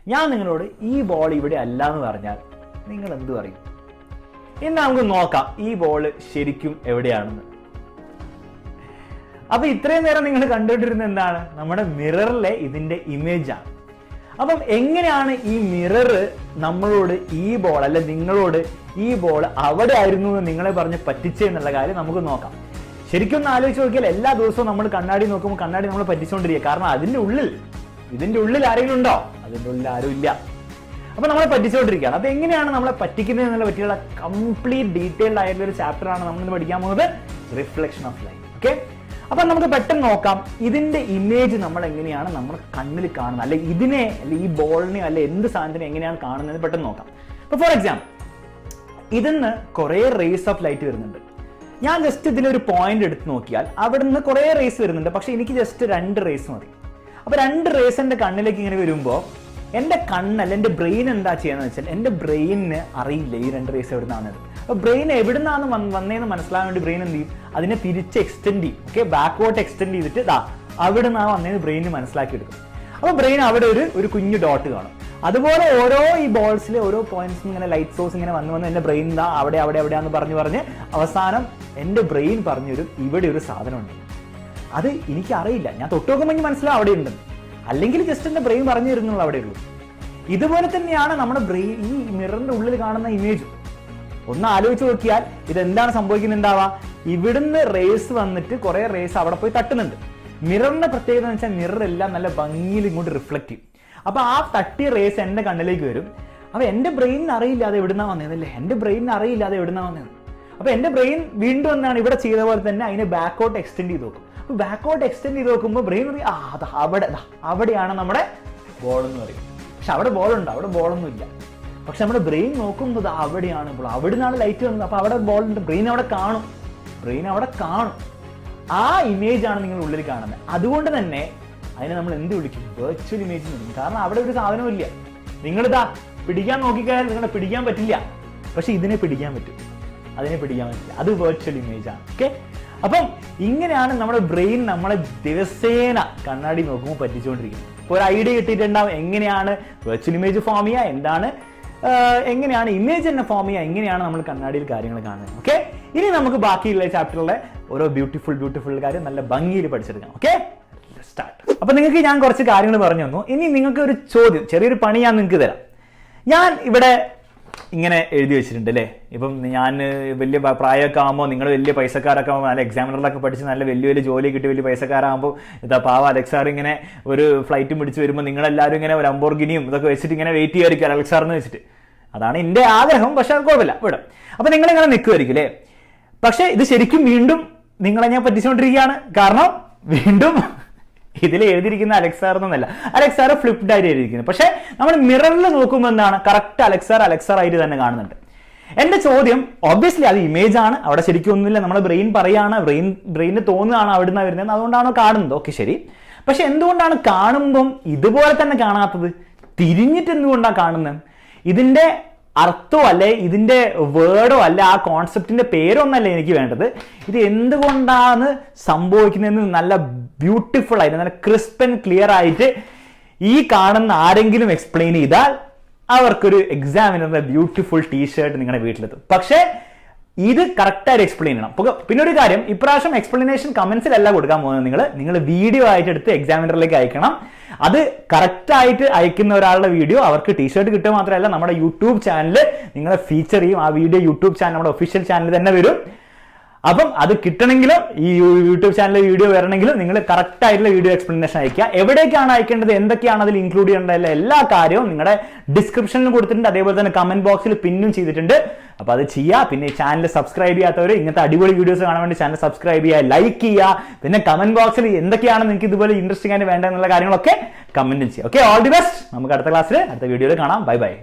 ഞാൻ നിങ്ങളോട് ഈ ബോൾ ഇവിടെ അല്ല എന്ന് പറഞ്ഞാൽ നിങ്ങൾ എന്ത് പറയും? ഇന്ന് നമുക്ക് നോക്കാം ഈ ബോൾ ശരിക്കും എവിടെയാണെന്ന്. അപ്പൊ ഇത്രയും നേരം നിങ്ങൾ കണ്ടുകൊണ്ടിരുന്നത് എന്താണ്? നമ്മുടെ മിററിലെ ഇതിന്റെ ഇമേജാണ്. അപ്പം എങ്ങനെയാണ് ഈ മിറർ നമ്മളോട് ഈ ബോൾ അല്ലെ നിങ്ങളോട് ഈ ബോൾ അവിടെ ആയിരുന്നു എന്ന് നിങ്ങളെ പറഞ്ഞ് പറ്റിച്ചെന്നുള്ള കാര്യം നമുക്ക് നോക്കാം. ശരിക്കും ഒന്ന് ആലോചിച്ച് നോക്കിയാൽ എല്ലാ ദിവസവും നമ്മൾ കണ്ണാടി നോക്കുമ്പോൾ കണ്ണാടി നമ്മൾ പറ്റിച്ചുകൊണ്ടിരിക്കുക. കാരണം ഇതിന്റെ ഉള്ളിൽ ആരെങ്കിലും ഉണ്ടോ? അതിന്റെ ഉള്ളിൽ ആരും ഇല്ല. അപ്പൊ നമ്മളെ പറ്റിച്ചുകൊണ്ടിരിക്കുകയാണ്. അപ്പൊ എങ്ങനെയാണ് നമ്മളെ പറ്റിക്കുന്നത് എന്നുള്ള പറ്റിയുള്ള കംപ്ലീറ്റ് ഡീറ്റെയിൽഡ് ആയിട്ടുള്ള ഒരു ചാപ്റ്റർ ആണ് നമ്മൾ ഇന്ന് പഠിക്കാൻ പോകുന്നത്, റിഫ്ലക്ഷൻ ഓഫ് ലൈറ്റ്. ഓക്കെ, അപ്പൊ നമുക്ക് പെട്ടെന്ന് നോക്കാം ഇതിന്റെ ഇമേജ് നമ്മൾ എങ്ങനെയാണ് നമ്മുടെ കണ്ണിൽ കാണുന്നത്, അല്ലെ ഇതിനെ അല്ലെ ഈ ബോളിനെ അല്ലെ എന്ത് സാധനത്തിനെ എങ്ങനെയാണ് കാണുന്നത് പെട്ടെന്ന് നോക്കാം. ഇപ്പൊ ഫോർ എക്സാമ്പിൾ ഇതിന്ന് കുറെ റേസ് ഓഫ് ലൈറ്റ് വരുന്നുണ്ട്. ഞാൻ ജസ്റ്റ് ഇതിലൊരു പോയിന്റ് എടുത്ത് നോക്കിയാൽ അവിടെ നിന്ന് കുറെ റേസ് വരുന്നുണ്ട്. പക്ഷെ എനിക്ക് ജസ്റ്റ് 2 റേസ് മതി. അപ്പൊ 2 റേസ് എന്റെ കണ്ണിലേക്ക് ഇങ്ങനെ വരുമ്പോൾ എന്റെ കണ്ണല്ല എന്റെ ബ്രെയിൻ എന്താ ചെയ്യാന്ന് വെച്ചാൽ എന്റെ ബ്രെയിനിന് അറിയില്ല ഈ 2 റേസ് എവിടുന്നാണ്. അപ്പൊ ബ്രെയിൻ എവിടുന്നാണ് വന്നതെന്ന് മനസ്സിലാകാൻ വേണ്ടി ബ്രെയിൻ എന്ത് ചെയ്യും? അതിനെ തിരിച്ച് എക്സ്റ്റെൻഡ് ചെയ്യും. ഓക്കെ, ബാക്ക്വേർഡ് എക്സ്റ്റെൻഡ് ചെയ്തിട്ട് അവിടെ നിന്നാണ് വന്നതെന്ന് ബ്രെയിന് മനസ്സിലാക്കി എടുക്കും. അപ്പൊ ബ്രെയിൻ അവിടെ ഒരു കുഞ്ഞു ഡോട്ട് കാണും. അതുപോലെ ഓരോ ഈ ബോൾസിലെ ഓരോ പോയിന്റ്സും ഇങ്ങനെ ലൈറ്റ് സോഴ്സ് ഇങ്ങനെ വന്ന് എന്റെ ബ്രെയിൻ അവിടെയാന്ന് പറഞ്ഞ് അവസാനം എന്റെ ബ്രെയിൻ പറഞ്ഞു തരും ഇവിടെ ഒരു സാധനം ഉണ്ട്. അത് എനിക്ക് അറിയില്ല, ഞാൻ തൊട്ട് നോക്കുമ്പോൾ എനിക്ക് മനസ്സിലാവും അവിടെ ഉണ്ട്, അല്ലെങ്കിൽ ജസ്റ്റ് എന്റെ ബ്രെയിൻ പറഞ്ഞു തരുന്നുള്ളൂ അവിടെ ഉള്ളൂ. ഇതുപോലെ തന്നെയാണ് നമ്മുടെ ബ്രെയിൻ ഈ മിററിന്റെ ഉള്ളിൽ കാണുന്ന ഇമേജ്. ഒന്ന് ആലോചിച്ച് നോക്കിയാൽ ഇതെന്താണ് സംഭവിക്കുന്നുണ്ടാവുക? ഇവിടുന്ന് റേസ് വന്നിട്ട് കുറെ റേസ് അവിടെ പോയി തട്ടുന്നുണ്ട്. മിററിന്റെ പ്രത്യേകത എന്ന് വെച്ചാൽ മിറർ എല്ലാം നല്ല ഭംഗിയിൽ ഇങ്ങോട്ട് റിഫ്ലക്ട് ചെയ്യും. അപ്പൊ ആ തട്ടിയ റേസ് എന്റെ കണ്ണിലേക്ക് വരും. അപ്പൊ എന്റെ ബ്രെയിനിന് അറിയില്ല അത് എവിടുന്നാ വന്നതല്ലേ, എന്റെ ബ്രെയിനിന് അറിയില്ല അത് എവിടുന്നാ വന്നത്. അപ്പൊ എന്റെ ബ്രെയിൻ വീണ്ടും എന്താണ് ഇവിടെ ചെയ്ത പോലെ തന്നെ അതിനെ ബാക്കോട്ട് എക്സ്റ്റെൻഡ് ചെയ്ത് നോക്കും. അപ്പൊ ബാക്കോട്ട് എക്സ്റ്റെൻഡ് ചെയ്ത് നോക്കുമ്പോൾ ബ്രെയിൻ പറയും അവിടെയാണ് നമ്മുടെ ബോൾ എന്ന് പറയും. പക്ഷെ അവിടെ ബോളുണ്ട്, അവിടെ ബോളൊന്നും ഇല്ല. പക്ഷെ നമ്മുടെ ബ്രെയിൻ നോക്കുന്നത് അവിടെയാണ് ബോൾ, അവിടുന്നാണ് ലൈറ്റ് വന്നത്. അപ്പൊ അവിടെ ബോൾ ഉണ്ട്, ബ്രെയിൻ അവിടെ കാണും. ആ ഇമേജ് ആണ് നിങ്ങൾ ഉള്ളിൽ കാണുന്നത്. അതുകൊണ്ട് തന്നെ അതിനെ നമ്മൾ എന്ത് വിളിക്കും? വെർച്വൽ ഇമേജ് എന്ന് വിളിക്കും. കാരണം അവിടെ ഒരു സാധനവും ഇല്ല. നിങ്ങളിതാ പിടിക്കാൻ നോക്കിക്കഴിഞ്ഞാൽ നിങ്ങളെ പിടിക്കാൻ പറ്റില്ല, പക്ഷെ ഇതിനെ പിടിക്കാൻ പറ്റും, അതിനെ പിടിക്കാൻ പറ്റില്ല. അത് വെർച്വൽ ഇമേജ് ആണ്. ഓക്കെ, അപ്പം ഇങ്ങനെയാണ് നമ്മുടെ ബ്രെയിൻ നമ്മളെ ദിവസേന കണ്ണാടി നോക്കുമ്പോൾ പറ്റിച്ചുകൊണ്ടിരിക്കുന്നത്. ഇപ്പോൾ ഒരു ഐഡിയ കിട്ടിയിട്ടുണ്ടാവും എങ്ങനെയാണ് വെർച്വൽ ഇമേജ് ഫോം ചെയ്യുക, എങ്ങനെയാണ് ഇമേജ് തന്നെ ഫോം ചെയ്യുക, എങ്ങനെയാണ് നമ്മൾ കണ്ണാടിയിൽ കാര്യങ്ങൾ കാണുന്നത്. ഓക്കെ, ഇനി നമുക്ക് ബാക്കിയുള്ള ചാപ്റ്ററിലെ ഓരോ ബ്യൂട്ടിഫുൾ കാര്യം നല്ല ഭംഗിയിൽ പഠിച്ചെടുക്കാം. Okay, start. അപ്പൊ നിങ്ങൾക്ക് ഞാൻ കുറച്ച് കാര്യങ്ങൾ പറഞ്ഞു തന്നു. ഇനി നിങ്ങൾക്ക് ഒരു ചോദ്യം, ചെറിയൊരു പണി ഞാൻ നിങ്ങൾക്ക് തരാം. ഞാൻ ഇവിടെ ഇങ്ങനെ എഴുതി വെച്ചിട്ടുണ്ട് അല്ലേ. ഇപ്പം ഞാൻ വലിയ പ്രായമൊക്കെ ആകുമ്പോൾ നിങ്ങൾ വലിയ പൈസക്കാരൊക്കെ ആകുമ്പോൾ നല്ല എക്സാമിനറിലൊക്കെ പഠിച്ച് നല്ല വലിയ ജോലി കിട്ടി വലിയ പൈസക്കാരാകുമ്പോൾ പാവ അലക്സ് സാർ ഇങ്ങനെ ഒരു ഫ്ലൈറ്റും പിടിച്ച് വരുമ്പോൾ നിങ്ങളെല്ലാവരും ഇങ്ങനെ ഒരു ലംബോർഗിനിയും ഇതൊക്കെ വെച്ചിട്ട് ഇങ്ങനെ വെയിറ്റ് ചെയ്യുമായിരിക്കും അലക്സ് സാറിന് വെച്ചിട്ട്. അതാണ് എൻ്റെ ആഗ്രഹം. പക്ഷെ അത് കുഴപ്പമില്ല, ഇവിടെ അപ്പൊ നിങ്ങളിങ്ങനെ നിൽക്കുമായിരിക്കും അല്ലേ. പക്ഷെ ഇത് ശരിക്കും വീണ്ടും നിങ്ങളെ ഞാൻ പറ്റിച്ചുകൊണ്ടിരിക്കുകയാണ്. കാരണം വീണ്ടും ഇതിൽ എഴുതിയിരിക്കുന്ന അലക്സ് സാർ എന്നല്ല, അലക്സ് സാർ ഫ്ലിപ്ഡ് ആയിട്ട് എഴുതിയിരിക്കുന്നത്. പക്ഷെ നമ്മൾ മിററിൽ നോക്കുമ്പോൾ എന്താണ് കറക്റ്റ് അലക്സ് സാർ ആയിട്ട് തന്നെ കാണുന്നുണ്ട്. എന്റെ ചോദ്യം ഒബ്വിയസ്ലി അത് ഇമേജ് ആണ്, അവിടെ ശരിക്കും ഒന്നുമില്ല. നമ്മുടെ ബ്രെയിൻ പറയാണ്, ബ്രെയിനിന് തോന്നുകയാണ് അവിടുന്ന് വരുന്നത്, അതുകൊണ്ടാണോ കാണുന്നത്. ഓക്കെ ശരി, പക്ഷെ എന്തുകൊണ്ടാണ് കാണുമ്പം ഇതുപോലെ തന്നെ കാണാത്തത്? തിരിഞ്ഞിട്ട് എന്തുകൊണ്ടാണ് കാണുന്നത്? ഇതിന്റെ അർത്ഥോ അല്ലെ ഇതിന്റെ വേർഡോ അല്ല ആ കോൺസെപ്റ്റിന്റെ പേരോ ഒന്നല്ല എനിക്ക് വേണ്ടത്. ഇത് എന്തുകൊണ്ടാണ് സംഭവിക്കുന്നതെന്ന് നല്ല ബ്യൂട്ടിഫുൾ ആയിട്ട് നല്ല ക്രിസ്പ് ആൻഡ് ക്ലിയർ ആയിട്ട് ഈ കാണുന്ന ആരെങ്കിലും എക്സ്പ്ലെയിൻ ചെയ്താൽ അവർക്കൊരു എക്സാമിനറിന്റെ ബ്യൂട്ടിഫുൾ ടീഷർട്ട് നിങ്ങളുടെ വീട്ടിലെത്തും. പക്ഷേ ഇത് കറക്റ്റായിട്ട് എക്സ്പ്ലെയിൻ ചെയ്യണം. പിന്നെ ഒരു കാര്യം, ഇപ്രാവശ്യം എക്സ്പ്ലനേഷൻ കമന്റ്സിലല്ല കൊടുക്കാൻ പോകുന്നത്. നിങ്ങൾ വീഡിയോ ആയിട്ട് എടുത്ത് എക്സാമിനറിലേക്ക് അയക്കണം. അത് കറക്റ്റ് ആയിട്ട് അയക്കുന്ന ഒരാളുടെ വീഡിയോ അവർക്ക് ടീഷർട്ട് കിട്ടുക മാത്രമല്ല നമ്മുടെ യൂട്യൂബ് ചാനൽ നിങ്ങളെ ഫീച്ചർ ചെയ്യും. ആ വീഡിയോ യൂട്യൂബ് ചാനൽ നമ്മുടെ ഒഫീഷ്യൽ ചാനൽ തന്നെ വരും. അപ്പം അത് കിട്ടണമെങ്കിലും ഈ യൂട്യൂബ് ചാനലിലെ വീഡിയോ വരണമെങ്കിലും നിങ്ങൾ കറക്റ്റ് ആയിട്ടുള്ള വീഡിയോ എക്സ്പ്ലനേഷൻ അയക്കുക. എവിടേക്കാണ് അയക്കേണ്ടത്, എന്തൊക്കെയാണ് അതിൽ ഇൻക്ലൂഡ് ചെയ്യേണ്ടത്, എല്ലാ കാര്യവും നിങ്ങളുടെ ഡിസ്ക്രിപ്ഷനിൽ കൊടുത്തിട്ടുണ്ട്. അതേപോലെ തന്നെ കമന്റ് ബോക്സിൽ പിന്നും ചെയ്തിട്ടുണ്ട്. അപ്പൊ അത് ചെയ്യുക. പിന്നെ ഈ ചാനൽ സബ്സ്ക്രൈബ് ചെയ്യാത്തവർ ഇങ്ങനത്തെ അടിപൊളി വീഡിയോസ് കാണാൻ വേണ്ടി ചാനൽ സബ്സ്ക്രൈബ് ചെയ്യുക, ലൈക്ക് ചെയ്യുക. പിന്നെ കമന്റ് ബോക്സിൽ എന്തൊക്കെയാണ് നിങ്ങൾക്ക് ഇതുപോലെ ഇൻട്രസ്റ്റിംഗ് ആയിട്ട് വേണ്ടതെന്നുള്ള കാര്യങ്ങളൊക്കെ കമന്റ് ചെയ്യുക. Okay, all the best. നമുക്ക് അടുത്ത ക്ലാസ്സിൽ അടുത്ത വീഡിയോയിൽ കാണാം. Bye bye.